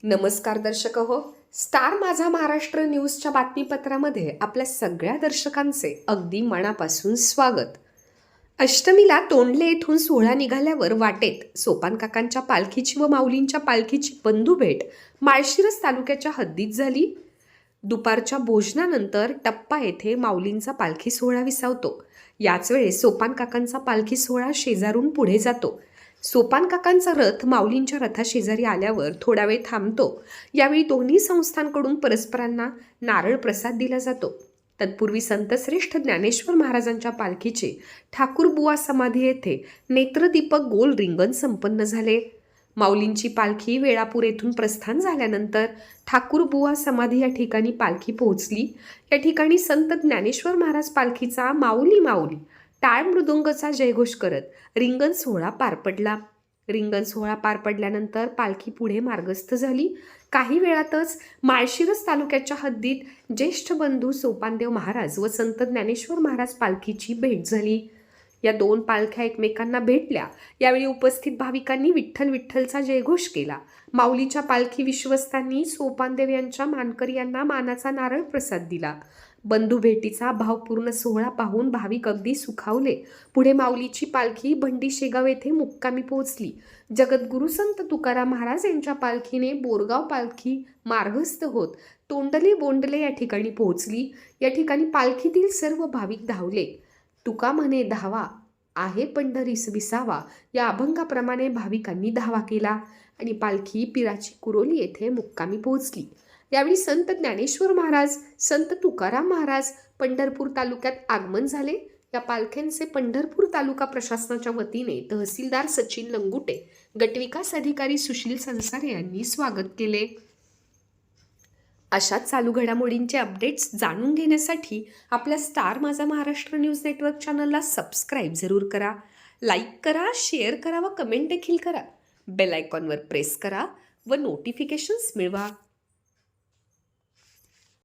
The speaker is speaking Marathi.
नमस्कार दर्शक हो. स्टार माझा महाराष्ट्र न्यूजच्या बातमीपत्रामध्ये आपल्या सगळ्या दर्शकांचे अगदी मनापासून स्वागत. अष्टमीला तोंडले येथून सोहळा निघाल्यावर वाटेत सोपान काकांच्या पालखीची व माऊलींच्या पालखीची बंधू भेट माळशिरस तालुक्याच्या हद्दीत झाली. दुपारच्या भोजनानंतर टप्पा येथे माऊलींचा पालखी सोहळा विसावतो. याच वेळेस सोपान काकांचा पालखी सोहळा शेजारून पुढे जातो. सोपान काकांचा रथ माऊलींच्या रथाशेजारी आल्यावर थोडा वेळ थांबतो. यावेळी दोन्ही संस्थांकडून परस्परांना नारळ प्रसाद दिला जातो. तत्पूर्वी संतश्रेष्ठ ज्ञानेश्वर महाराजांच्या पालखीचे ठाकूरबुवा समाधी येथे नेत्रदीपक गोल रिंगण संपन्न झाले. माऊलींची पालखी वेळापूर येथून प्रस्थान झाल्यानंतर ठाकूरबुवा समाधी या ठिकाणी पालखी पोहोचली. या ठिकाणी संत ज्ञानेश्वर महाराज पालखीचा माऊली माऊली टाळ मृदुंगचा जयघोष करत रिंगण सोहळा पार पडला. रिंगण सोहळा पार पडल्यानंतर पालखी पुढे मार्गस्थ झाली. काही वेळातच माळशिरस तालुक्याच्या हद्दीत ज्येष्ठ बंधू सोपानदेव महाराज व संत ज्ञानेश्वर महाराज पालखीची भेट झाली. या दोन पालख्या एकमेकांना भेटल्या. यावेळी उपस्थित भाविकांनी विठ्ठल विठ्ठलचा जयघोष केला. माऊलीच्या पालखी विश्वस्तांनी सोपानदेव यांच्या मानकरी यांना मानाचा नारळ प्रसाद दिला. बंधू भेटीचा भावपूर्ण सोहळा पाहून भाविक अगदी सुखावले. पुढे माऊलीची पालखी भंडी शेगाव येथे मुक्कामी पोहोचली. जगद्गुरु संत तुकाराम महाराज यांच्या पालखीने बोरगाव पालखी मार्गस्थ होत तोंडले बोंडले या ठिकाणी पोहोचली. या ठिकाणी पालखीतील सर्व भाविक धावले. तुका म्हणे धावा आहे पंढरीस विसावा या अभंगाप्रमाणे भाविकांनी धावा केला आणि पालखी पिराची कुरोली येथे मुक्कामी पोहोचली. यावेळी संत ज्ञानेश्वर महाराज, संत तुकाराम महाराज पंढरपूर तालुक्यात आगमन झाले. या पालख्यांचे पंढरपूर तालुका प्रशासनाच्या वतीने तहसीलदार सचिन लंगुटे, गटविकास अधिकारी सुशील संसारे यांनी स्वागत केले. अशा चालू घडामोडींचे अपडेट्स जाणून घेण्यासाठी आपल्या स्टार माझा महाराष्ट्र न्यूज नेटवर्क चॅनलला सबस्क्राईब जरूर करा. लाईक करा, शेअर करा व कमेंट देखील करा. बेल आयकॉनवर प्रेस करा व नोटिफिकेशन्स मिळवा.